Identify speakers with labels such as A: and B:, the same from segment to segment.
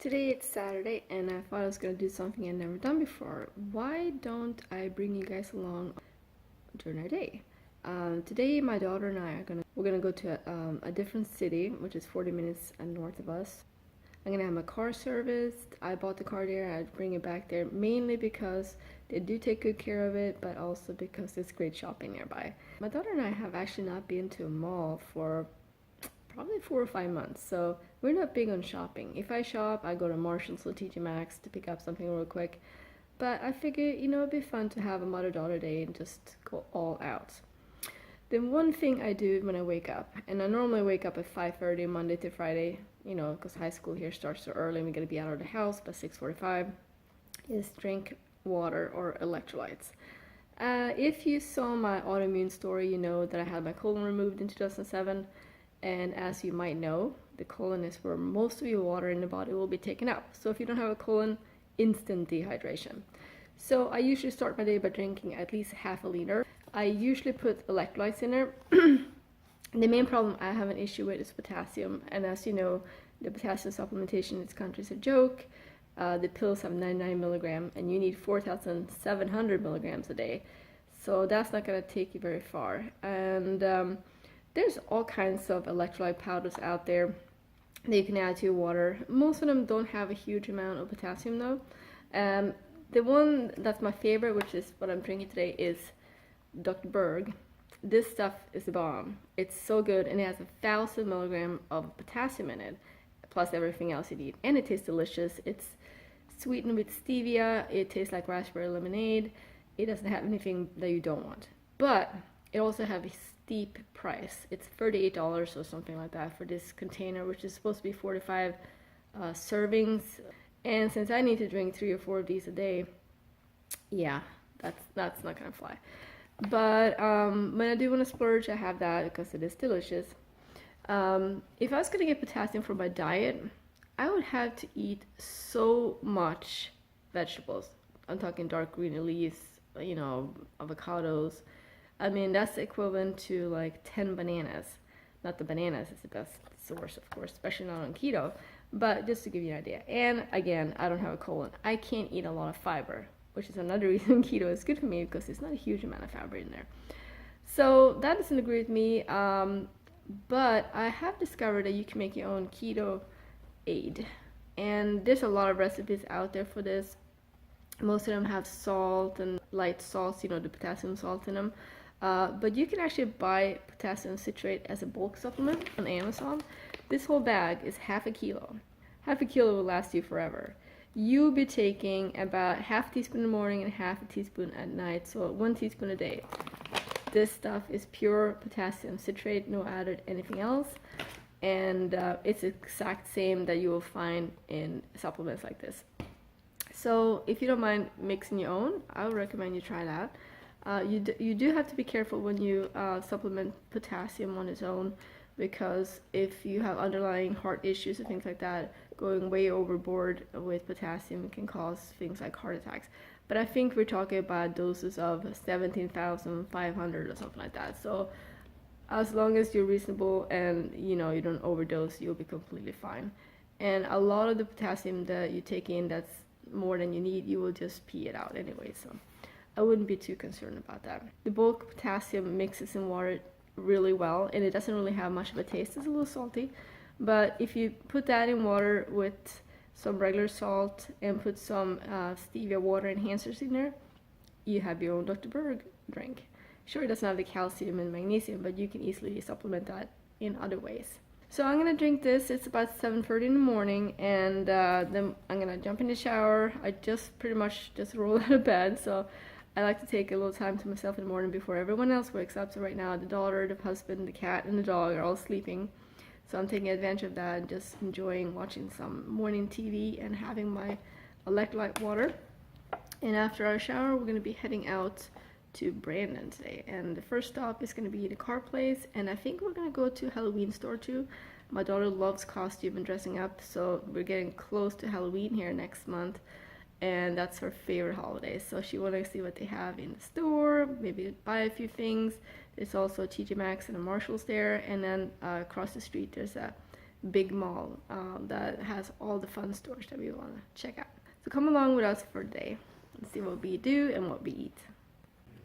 A: Today it's Saturday and I thought I was going to do something I've never done before. Why don't I bring you guys along during our day? Today my daughter and I we're gonna go to a different city, which is 40 minutes north of us. I'm gonna have my car serviced. I bought the car there. I'd bring it back there mainly because they do take good care of it, but also because there's great shopping nearby. My daughter and I have actually not been to a mall for probably 4 or 5 months, so we're not big on shopping. If I shop, I go to Marshalls or TJ Maxx to pick up something real quick. But I figure, it'd be fun to have a mother-daughter day and just go all out. Then one thing I do when I wake up, and I normally wake up at 5:30 Monday to Friday, because high school here starts so early and we gotta be out of the house by 6:45, is drink water or electrolytes. If you saw my autoimmune story, you know that I had my colon removed in 2007, and as you might know, the colon is where most of your water in the body will be taken up. So if you don't have a colon, instant dehydration. So I usually start my day by drinking at least half a liter. I usually put electrolytes in there. The main problem I have an issue with is potassium, and as you know, the potassium supplementation in this country is a joke. The pills have 99 milligram, and you need 4,700 milligrams a day. So that's not going to take you very far. And there's all kinds of electrolyte powders out there that you can add to your water. Most of them don't have a huge amount of potassium though. The one that's my favorite, which is what I'm drinking today, is Dr. Berg. This stuff is the bomb. It's so good, and it has 1,000 milligrams of potassium in it, plus everything else you need. And it tastes delicious. It's sweetened with stevia. It tastes like raspberry lemonade. It doesn't have anything that you don't want. But it also has a steep price. It's $38 or something like that for this container, which is supposed to be 45 servings. And since I need to drink 3 or 4 of these a day, yeah, that's not gonna fly. But when I do want to splurge, I have that because it is delicious. If I was gonna get potassium from my diet, I would have to eat so much vegetables. I'm talking dark green leaves, avocados. I mean, that's equivalent to like 10 bananas. Not the bananas is the best source, of course, especially not on keto, but just to give you an idea. And again, I don't have a colon. I can't eat a lot of fiber, which is another reason keto is good for me, because there's not a huge amount of fiber in there. So that doesn't agree with me, but I have discovered that you can make your own keto aid. And there's a lot of recipes out there for this. Most of them have salt and light salts, the potassium salt in them. But you can actually buy potassium citrate as a bulk supplement on Amazon. This whole bag is half a kilo. Half a kilo will last you forever. You'll be taking about half a teaspoon in the morning and half a teaspoon at night, so 1 teaspoon a day. This stuff is pure potassium citrate, no added anything else. And it's the exact same that you will find in supplements like this. So if you don't mind mixing your own, I would recommend you try that. You do have to be careful when you supplement potassium on its own, because if you have underlying heart issues and things like that, going way overboard with potassium can cause things like heart attacks. But I think we're talking about doses of 17,500 or something like that. So as long as you're reasonable and you don't overdose, you'll be completely fine. And a lot of the potassium that you take in that's more than you need, you will just pee it out anyway, so I wouldn't be too concerned about that. The bulk potassium mixes in water really well, and it doesn't really have much of a taste. It's a little salty, but if you put that in water with some regular salt and put some stevia water enhancers in there, you have your own Dr. Berg drink. Sure, it doesn't have the calcium and magnesium, but you can easily supplement that in other ways. So I'm gonna drink this. It's about 7:30 in the morning, and then I'm gonna jump in the shower. I pretty much just rolled out of bed, so I like to take a little time to myself in the morning before everyone else wakes up. So right now, the daughter, the husband, the cat, and the dog are all sleeping. So I'm taking advantage of that and just enjoying watching some morning TV and having my electrolyte water. And after our shower, we're gonna be heading out to Brandon today, and the first stop is going to be the car place, and I think we're going to go to Halloween store too. My daughter loves costume and dressing up, so we're getting close to Halloween here next month, and that's her favorite holiday, so she wanted to see what they have in the store, maybe buy a few things. There's also a TJ Maxx and a Marshalls there, and then across the street there's a big mall that has all the fun stores that we want to check out. So come along with us for the day and see what we do and what we eat.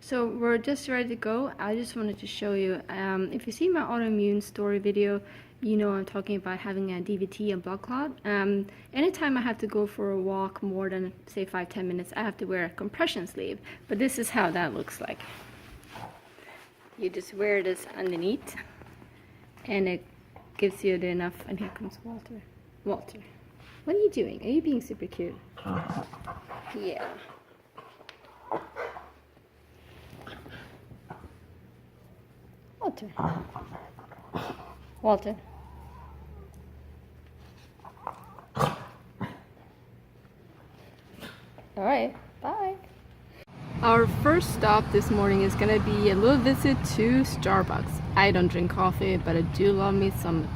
A: So we're just ready to go. I just wanted to show you, if you see my autoimmune story video, you know I'm talking about having a DVT and blood clot. Anytime I have to go for a walk more than say 5-10 minutes, I have to wear a compression sleeve. But this is how that looks like. You just wear this underneath and it gives you the enough. And here comes Walter. Walter, what are you doing? Are you being super cute? Yeah. Walter. Walter. All right, bye. Our first stop this morning is gonna be a little visit to Starbucks. I don't drink coffee, but I do love me some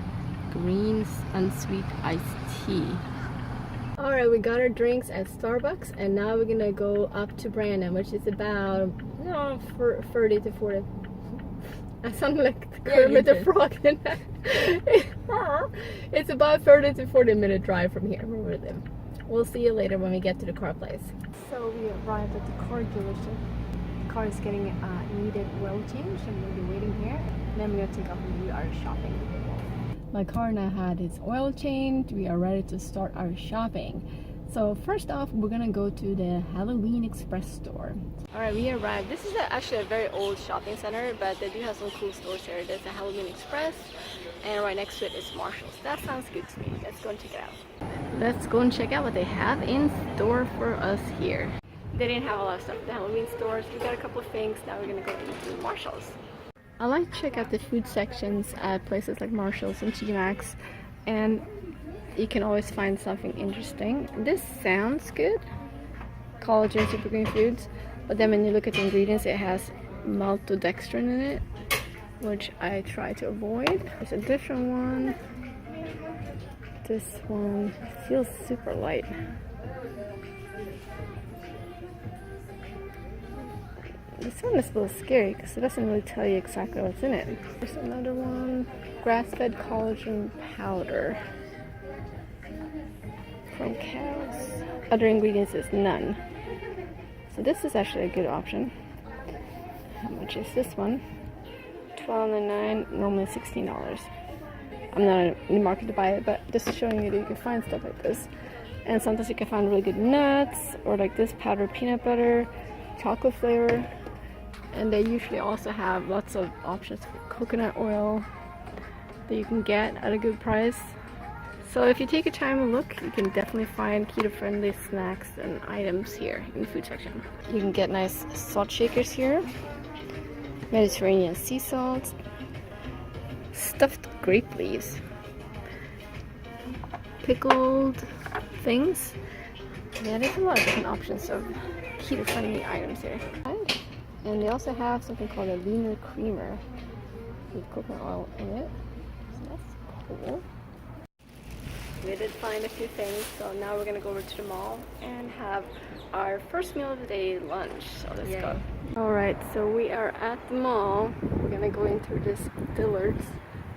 A: green unsweet iced tea. All right, we got our drinks at Starbucks, and now we're gonna go up to Brandon, which is about 30 to 40. I sound like Kermit the Frog. It's about 30 to 40 minute drive from here where we live. We'll see you later when we get to the car place. So we arrived at the car dealership. The car is getting needed oil change, and we'll be waiting here. Then we're gonna take off and do our shopping. My car now had its oil changed. We are ready to start our shopping. So first off, we're gonna go to the Halloween Express store. All right, we arrived. This is actually a very old shopping center, but they do have some cool stores here. There's a Halloween Express, and right next to it is Marshall's. That sounds good to me. Let's go and check it out. Let's go and check out what they have in store for us here. They didn't have a lot of stuff at the Halloween stores. We got a couple of things. Now we're gonna go into Marshall's. I like to check out the food sections at places like Marshall's and TJ Maxx, and you can always find something interesting. This sounds good, collagen super green foods, but then when you look at the ingredients, it has maltodextrin in it, which I try to avoid. There's a different one. This one feels super light. This one is a little scary because it doesn't really tell you exactly what's in it. There's another one, grass-fed collagen powder from cows. Other ingredients is none. So this is actually a good option. How much is this one? $12.99, normally $16. I'm not in the market to buy it, but just showing you that you can find stuff like this. And sometimes you can find really good nuts, or like this powdered peanut butter, chocolate flavor. And they usually also have lots of options for coconut oil that you can get at a good price. So if you take your time and look, you can definitely find keto-friendly snacks and items here in the food section. You can get nice salt shakers here, Mediterranean sea salt, stuffed grape leaves, pickled things. Yeah, there's a lot of different options of keto-friendly items here. And they also have something called a leaner creamer with coconut oil in it. So that's cool. We did find a few things, so now we're gonna go over to the mall and have our first meal of the day, lunch. So let's go. Alright, so we are at the mall. We're gonna go into this Dillard's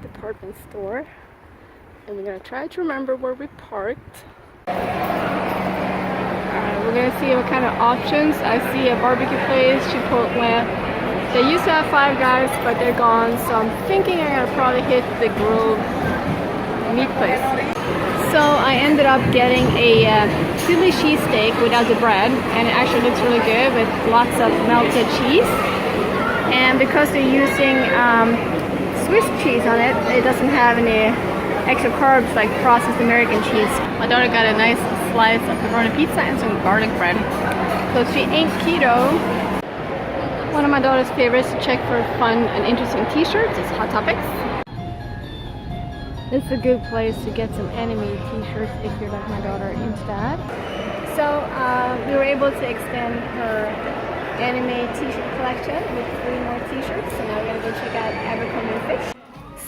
A: department store, and we're gonna try to remember where we parked. Alright, we're gonna see what kind of options. I see a barbecue place, Chipotle. They used to have Five Guys, but they're gone, so I'm thinking I'm gonna probably hit the grilled meat place. So I ended up getting a Philly cheesesteak without the bread, and it actually looks really good with lots of melted cheese. And because they're using Swiss cheese on it, it doesn't have any extra carbs like processed American cheese. My daughter got a nice slice of pepperoni pizza and some garlic bread. So she ain't keto. One of my daughter's favorites to check for fun and interesting t-shirts is Hot Topics. It's a good place to get some anime t-shirts if you're like my daughter into that. So we were able to extend her anime t-shirt collection with 3 more t-shirts. So now we're gonna go check out Abercrombie & Fitch.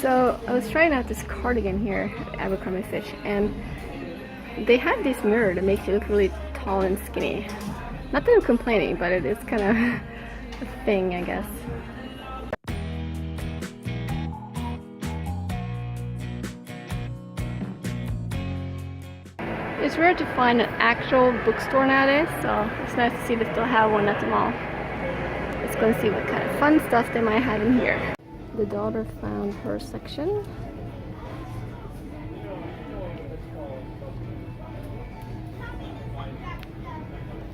A: So I was trying out this cardigan here at Abercrombie & Fitch, and they had this mirror that makes you look really tall and skinny. Not that I'm complaining, but it is kind of a thing, I guess. It's rare to find an actual bookstore nowadays, so it's nice to see they still have one at the mall. Let's go and see what kind of fun stuff they might have in here. The daughter found her section.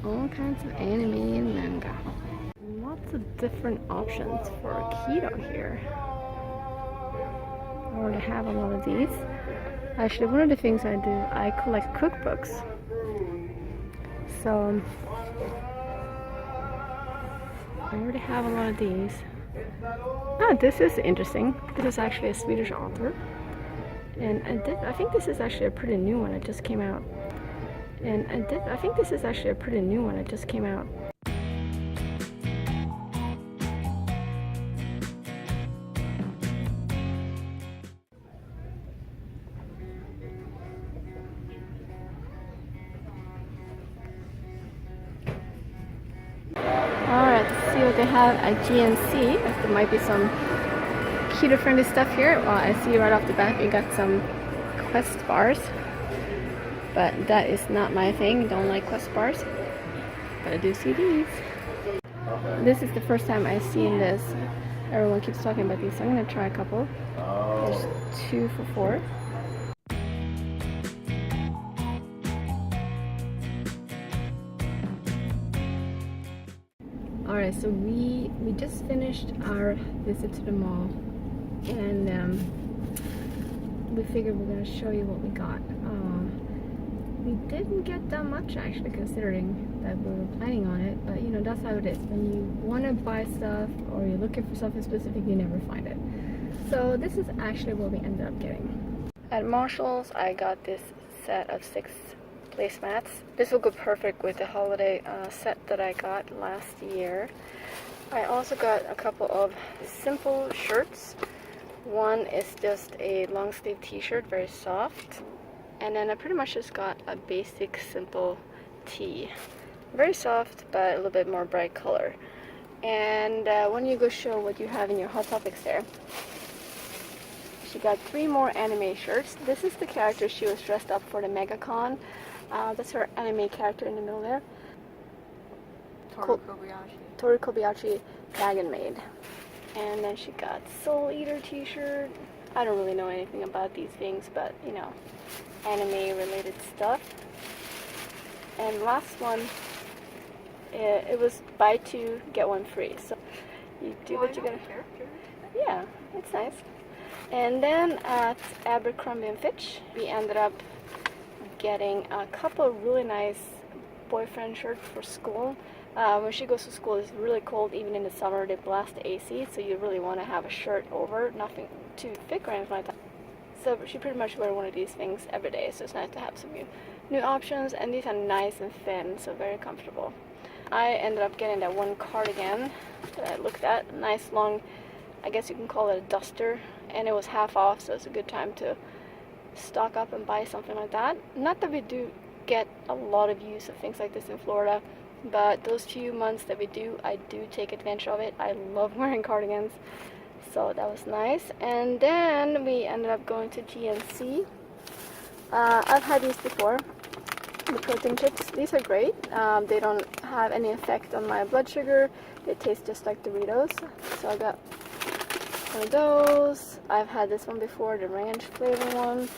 A: All kinds of anime and manga. Lots of different options for keto here. I already have a lot of these. Actually, one of the things I do, I collect cookbooks. So I already have a lot of these. Ah, this is interesting. This is actually a Swedish author. And I think this is actually a pretty new one. It just came out. And I think this is actually a pretty new one. It just came out. Alright, let's see what they have at GNC. If there might be some keto-friendly stuff here. Well, I see right off the bat we got some Quest bars. But that is not my thing. Don't like Quest bars. But I do see these. This is the first time I've seen this. Everyone keeps talking about these, so I'm going to try a couple. There's 2 for $4. Alright, so we just finished our visit to the mall, and we figured we're going to show you what we got. We didn't get that much actually, considering that we were planning on it, but you know, that's how it is. When you want to buy stuff or you're looking for something specific, you never find it. So this is actually what we ended up getting. At Marshall's, I got this set of 6 placemats. This will go perfect with the holiday set that I got last year. I also got a couple of simple shirts. One is just a long sleeve t-shirt, very soft. And then I pretty much just got a basic simple tee. Very soft, but a little bit more bright color. And when you go show what you have in your Hot Topics there, she got 3 more anime shirts. This is the character she was dressed up for the MegaCon. That's her anime character in the middle there. Toru Kobayashi Dragon Maid. And then she got Soul Eater t-shirt. I don't really know anything about these things, but you know, anime related stuff. And last one, it was buy 2 get 1 free. So you do what you gotta. Yeah, it's nice. And then at Abercrombie & Fitch, we ended up getting a couple of really nice boyfriend shirts for school. When she goes to school, it's really cold. Even in the summer, they blast the AC, so you really want to have a shirt over, nothing too thick or anything like that. So she pretty much wears one of these things every day, so it's nice to have some new options. And these are nice and thin, so very comfortable. I ended up getting that one cardigan that I looked at. Nice long, I guess you can call it a duster, and it was half off, so it's a good time to stock up and buy something like that. Not that we do get a lot of use of things like this in Florida, but those few months that we do, I do take advantage of it. I love wearing cardigans, so that was nice. And then we ended up going to GNC. I've had these before, the protein chips. These are great. They don't have any effect on my blood sugar. They taste just like Doritos, so I got one of those. I've had this one before, the ranch flavor one.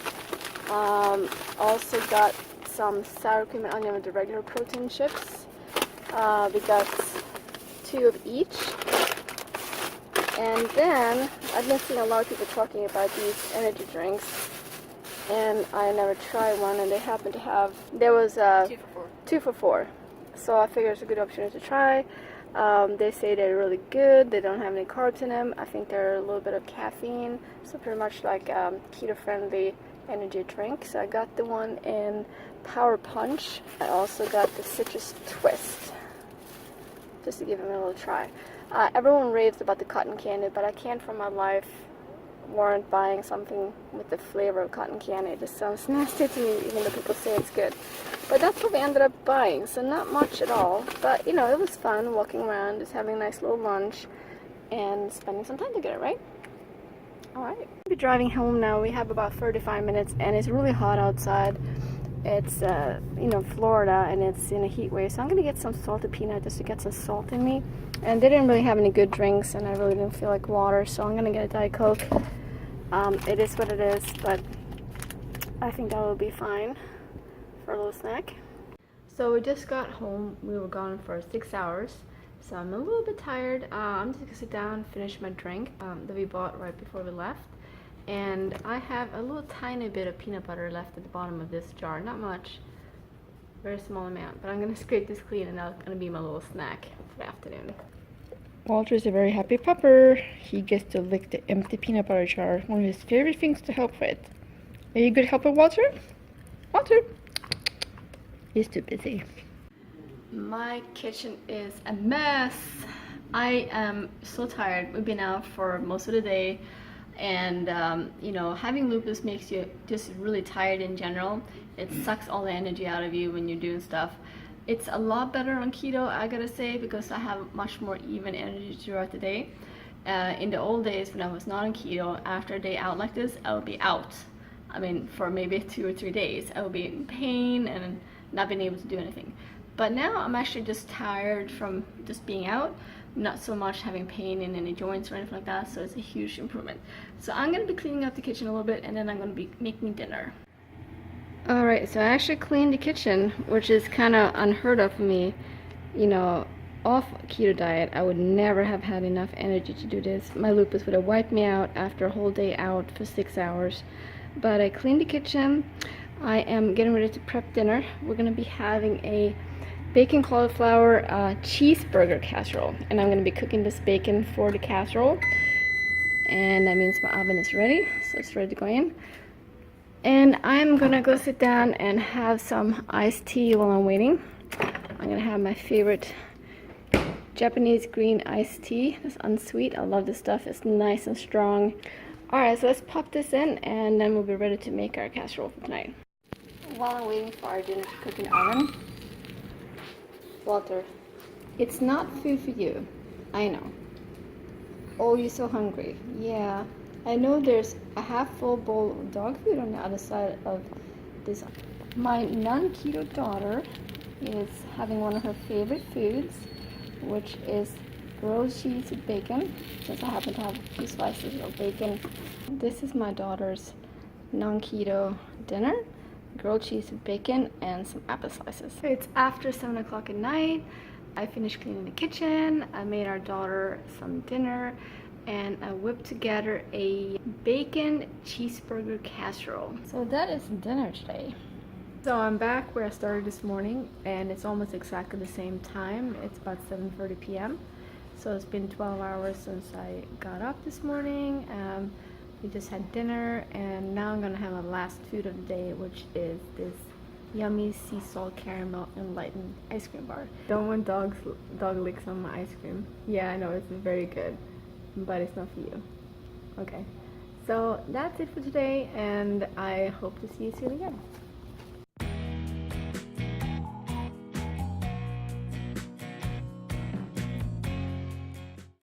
A: Also got some sour cream and onion with the regular protein chips. We got 2 of each. And then I've been seeing a lot of people talking about these energy drinks, and I never tried one, and they happen to have, there was 2 for 4. So I figured it's a good opportunity to try. They say they're really good. They don't have any carbs in them. I think they're a little bit of caffeine, so pretty much like keto-friendly energy drink. So I got the one in Power Punch. I also got the Citrus Twist, just to give them a little try. Everyone raves about the cotton candy, but I can't for my life warrant buying something with the flavor of cotton candy. It just sounds nasty to me, even though people say it's good. But that's what we ended up buying, so not much at all. But you know, it was fun walking around, just having a nice little lunch and spending some time together, right? Alright. We'll be driving home now. We have about 35 minutes and it's really hot outside. it's you know, Florida, and it's in a heat wave, so I'm gonna get some salted peanut just to get some salt in me. And they didn't really have any good drinks, and I really didn't feel like water, so I'm gonna get a Diet Coke. It is what it is, but I think that will be fine for a little snack. So we just got home. We were gone for 6 hours, so I'm a little bit tired. I'm just gonna sit down, finish my drink that we bought right before we left. And I have a little tiny bit of peanut butter left at the bottom of this jar. Not much, very small amount, but I'm gonna scrape this clean, and that's gonna be my little snack for the afternoon. Walter's a very happy pupper. He gets to lick the empty peanut butter jar, one of his favorite things to help with. Are you a good helper, Walter? Walter? He's too busy. My kitchen is a mess. I am so tired. We've been out for most of the day, and you know, having lupus makes you just really tired in general. It sucks all the energy out of you when you're doing stuff. It's a lot better on keto, I gotta say, because I have much more even energy throughout the day. In the old days when I was not on keto, after a day out like this, I would be out. I mean, for maybe 2 or 3 days. I would be in pain and not being able to do anything. But now I'm actually just tired from just being out, not so much having pain in any joints or anything like that, so it's a huge improvement. So I'm gonna be cleaning up the kitchen a little bit, and then I'm gonna be making dinner. Alright, so I actually cleaned the kitchen, which is kind of unheard of for me. You know, off keto diet, I would never have had enough energy to do this. My lupus would have wiped me out after a whole day out for 6 hours. But I cleaned the kitchen. I am getting ready to prep dinner. We're going to be having a bacon cauliflower cheeseburger casserole. And I'm going to be cooking this bacon for the casserole. And that means my oven is ready, so it's ready to go in. And I'm gonna go sit down and have some iced tea while I'm waiting. I'm gonna have my favorite Japanese green iced tea. It's unsweet. I love this stuff. It's nice and strong. Alright, so let's pop this in, and then we'll be ready to make our casserole for tonight. While I'm waiting for our dinner to cook in the oven, Walter, it's not food for you. I know. Oh, you're so hungry. Yeah. I know there's a half-full bowl of dog food on the other side of this. My non-keto daughter is having one of her favorite foods, which is grilled cheese with bacon, since I happen to have a few slices of bacon. This is my daughter's non-keto dinner, grilled cheese with bacon and some apple slices. It's after 7 o'clock at night. I finished cleaning the kitchen. I made our daughter some dinner, and I whipped together a bacon cheeseburger casserole. So that is dinner today. So I'm back where I started this morning, and it's almost exactly the same time. It's about 7:30 p.m. So it's been 12 hours since I got up this morning. We just had dinner, and now I'm gonna have my last food of the day, which is this yummy sea salt caramel enlightened ice cream bar. Don't want dog licks on my ice cream. Yeah, I know, it's very good, but it's not for you. Okay, so that's it for today, and I hope to see you soon again.